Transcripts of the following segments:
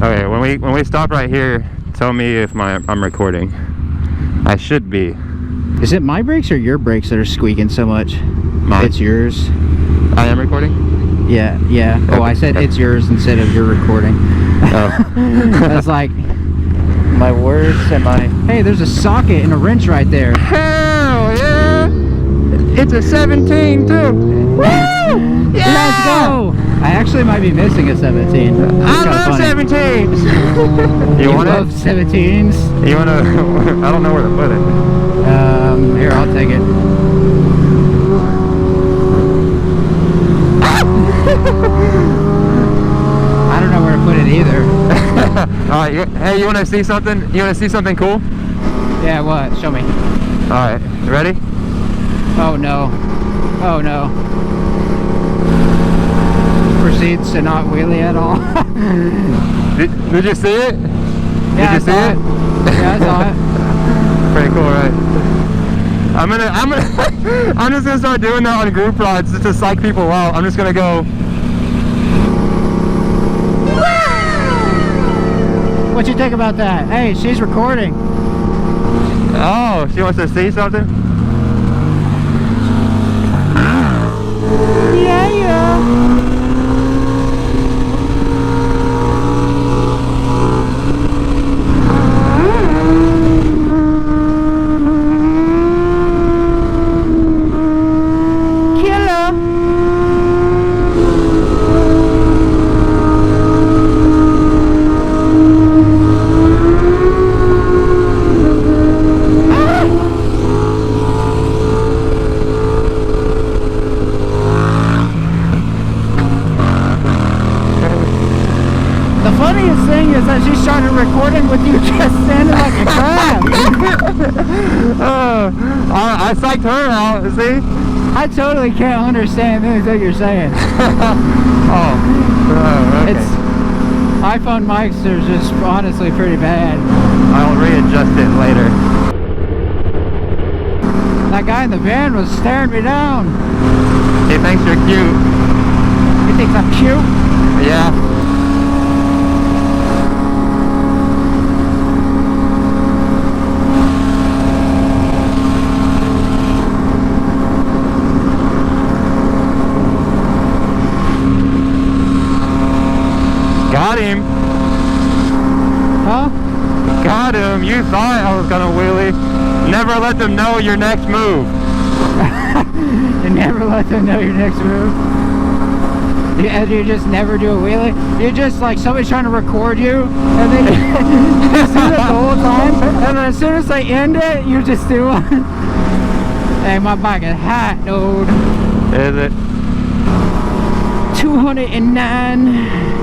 Okay, when we stop right here, tell me if I'm recording. I should be. Is it my brakes or your brakes that are squeaking so much? Mine. It's yours. I am recording? Yeah. Oh, I said it's yours instead of your recording. Oh. That's like my words and my... Hey, there's a socket and a wrench right there. Hell yeah! It's a 17 too! Woo! Yeah! Let's go! I actually might be missing a 17. I love 17s! You want it? 17s? You want to... I don't know where to put it. Here, I'll take it. I don't know where to put it either. Alright, hey, you want to see something? You want to see something cool? Yeah, what? Show me. Alright, ready? Oh no. Oh no. Proceeds to not wheelie at all. Did you see it? Yeah, Did you see it? Yeah, I saw it. Pretty cool, right? I'm just gonna start doing that on group rides just to psych people out. I'm just gonna go. What you think about that? Hey, she's recording. Oh, she wants to see something? Yeah. She started recording with you just standing like a crab. I psyched her out, see? I totally can't understand anything you're saying. Okay. It's iPhone mics are just honestly pretty bad. I'll readjust it later. That guy in the van was staring me down. He thinks you're cute. He thinks I'm cute? Yeah. Got him. Huh? Got him. You thought I was gonna wheelie. Never let them know your next move. You never let them know your next move. You just never do a wheelie. You're just like somebody's trying to record you, and then you just do it the whole time. And then as soon as they end it, you just do one. Hey, my bike is hot, dude. Is it? 209.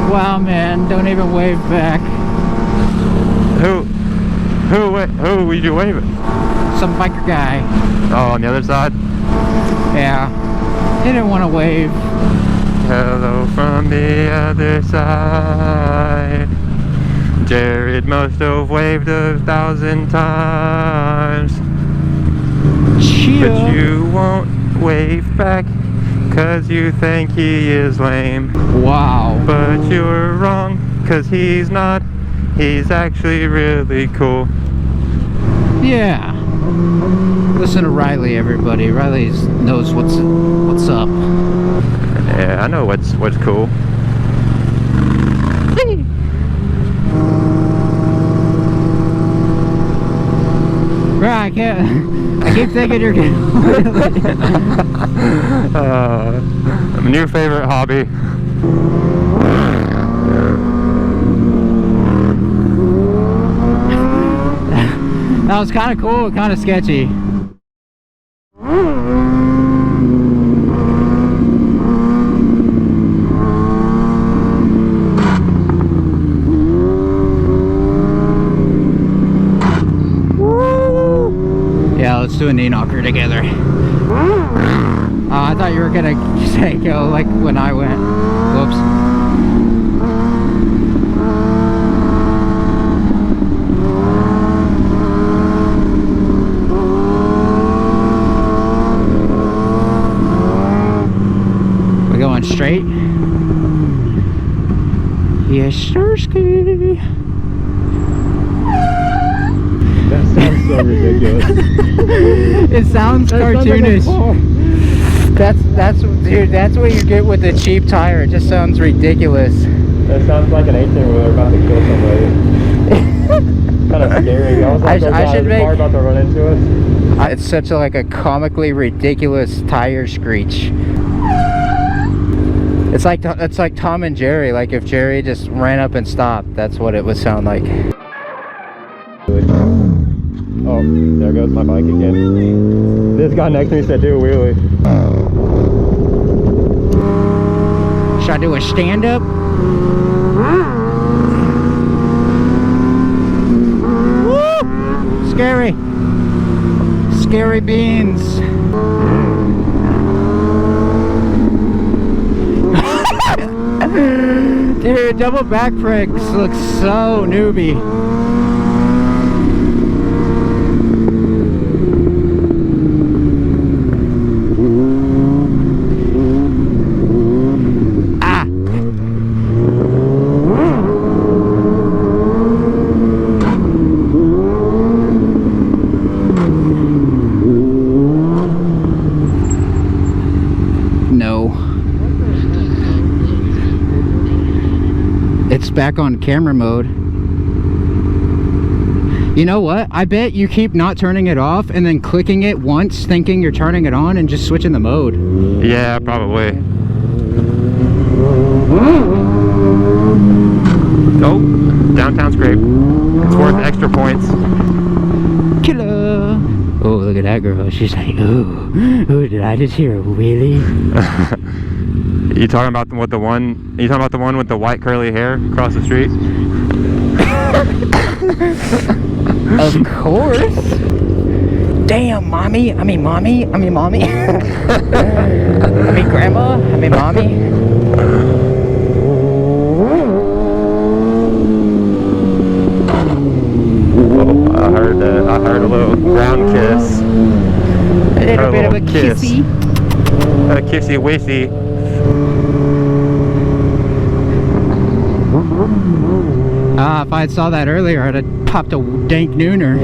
Wow, man, don't even wave back. Who were you waving? Some biker guy. Oh, on the other side? Yeah. He didn't want to wave. Hello from the other side. Jared must have waved 1,000 times. Chill. But you won't wave back. 'Cause you think he is lame. Wow. But you're wrong, 'cause he's not. He's actually really cool. Yeah. Listen to Riley, everybody. Riley knows what's up. Yeah, I know what's cool. Right, I keep thinking you're getting my new favorite hobby. That was kind of cool, kind of sketchy. Yeah, let's do a knee knocker together. I thought you were gonna say go like when I went. Whoops. We're going straight. Yes, sirski. That sounds so ridiculous. It sounds cartoonish. That's dude, that's what you get with a cheap tire. It just sounds ridiculous. That sounds like an 18-wheeler about to kill somebody. Kind of scary. I was like, I should make car about to run into us. it's such a, like a comically ridiculous tire screech. It's like Tom and Jerry. Like if Jerry just ran up and stopped, that's what it would sound like. Oh, there goes my bike again. This guy next to me said do a wheelie. Should I do a stand-up? Woo! Scary. Scary beans. Dude, double back brakes look so newbie. It's back on camera mode. You know what? I bet you keep not turning it off and then clicking it once thinking you're turning it on and just switching the mode. Yeah, probably. Oh, downtown's great. It's worth extra points. Killer. Oh, look at that girl. She's like, ooh, did I just hear a wheelie? You talking about the one? You talking about the one with the white curly hair across the street? Of course. Damn, mommy. I mean, mommy. I mean, grandma. I mean, mommy. Oh, I heard a little ground kiss. A little bit of a kiss. kissy. A kissy wissy. If I had saw that earlier, I'd have popped a dank nooner.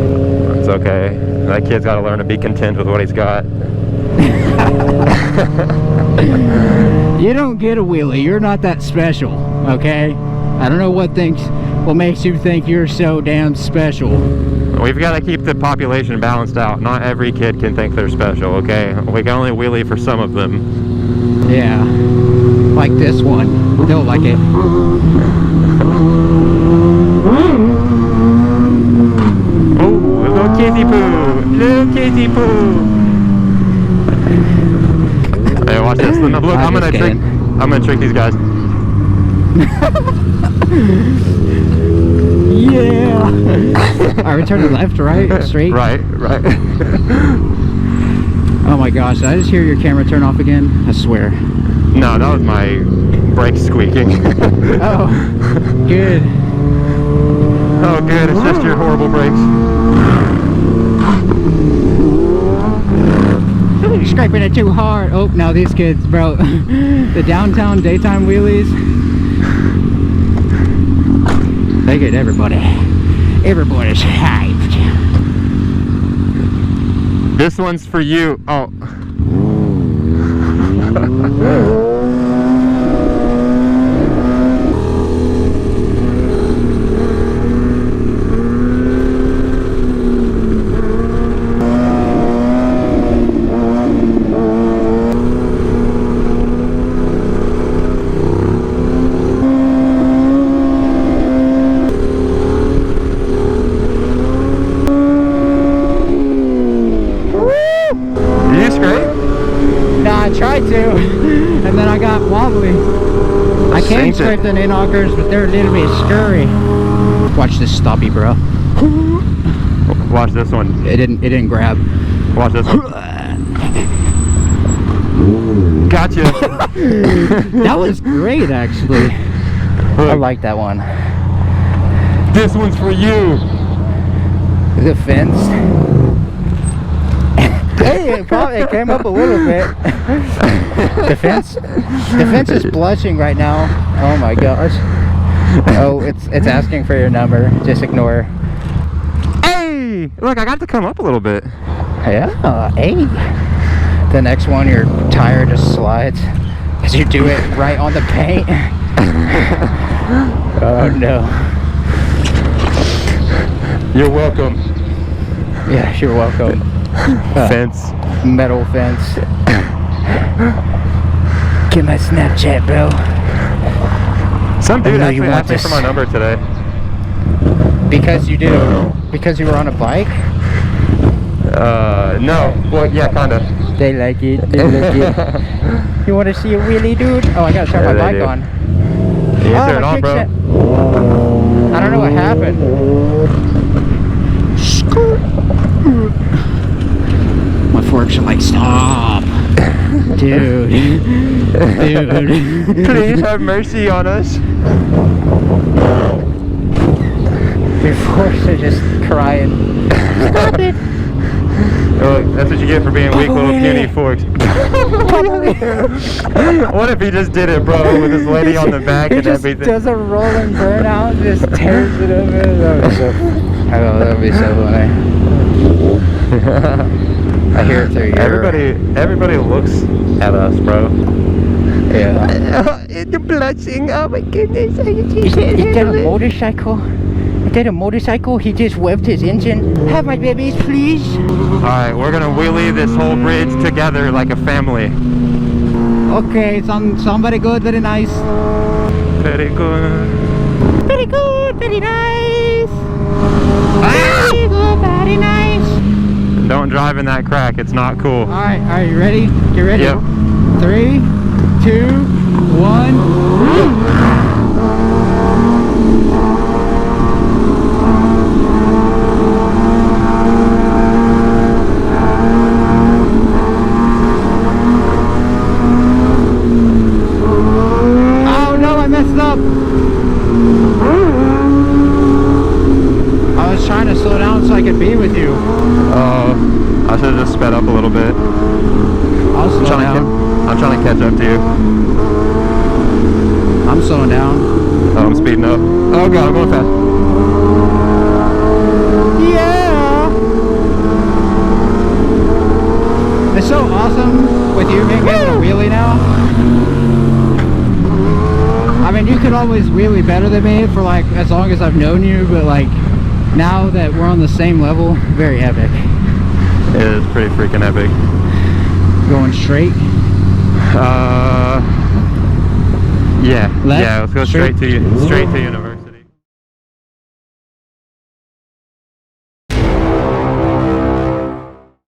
It's okay. That kid's got to learn to be content with what he's got. You don't get a wheelie. You're not that special, okay? I don't know what makes you think you're so damn special. We've got to keep the population balanced out. Not every kid can think they're special, okay? We can only wheelie for some of them. Yeah. Like this one. They'll like it. Oh, little kissy poo! Little kissy poo! Hey, watch this. Look, I'm gonna trick these guys. Yeah! Alright, we turn to left, right, straight? Right. Oh my gosh, did I just hear your camera turn off again? I swear. No, that was my brakes squeaking. Oh, good. Oh, good. It's just your horrible brakes. You're scraping it too hard. Oh, now these kids, bro. The downtown daytime wheelies. They get everybody. Everybody's hyped. This one's for you. Oh. And then I got wobbly. I can scrape the knockers, but they're a little bit scurry. Watch this stoppy, bro. Watch this one. It didn't grab. Watch this one. Gotcha. That was great, actually. Look. I like that one. This one's for you. The fence. Hey, it came up a little bit. The fence is blushing right now. Oh my gosh. Oh, it's asking for your number. Just ignore. Hey, look, I got to come up a little bit. Yeah, hey. The next one, your tire just slides because you do it right on the paint. Oh no. You're welcome. Yeah, you're welcome. Fence. Metal fence. Get my Snapchat, bro. Some dude know you actually want asked me this. for my number today. Because you did. Because you were on a bike. No. Well, yeah, kinda. They like it. They like it. You want to see a wheelie, dude? Oh, I gotta turn Yeah, my they bike do. on. Yeah, turn it my on, bro. kickstand. I don't know what happened. My forks are like, stop. Dude. Dude. Please have mercy on us. Your forks are just crying. Stop it. Oh, that's what you get for being weak little puny forks. What if he just did it, bro, with his lady on the back He and just everything? does a rolling burnout, just tears it over. That would be so. I know that would be so funny. I hear it through your. Everybody looks at us, bro. Yeah. You're blushing. Oh my goodness. Is that a motorcycle? Is that a motorcycle? He just revved his engine. Have my babies, please. Alright, we're gonna wheelie this whole bridge together like a family. Okay, somebody good, very nice. Very good. Very good, very nice. Ah! Very good, very nice. Don't drive in that crack, it's not cool. Alright, you ready? Get ready? Yep. 3, 2, 1. Oh no, I messed up. I was trying to slow down so I could be with you. Oh, I should have just sped up a little bit. I'll slow down. I'm trying to catch up to you. I'm slowing down. Oh, I'm speeding up. Oh god, I'm going fast. Yeah! It's so awesome with you being able to wheelie now. I mean, you could always wheelie better than me for like as long as I've known you, but like now that we're on the same level, very epic. It is pretty freaking epic. Going straight. Yeah. Left? Yeah, let's go straight to universe.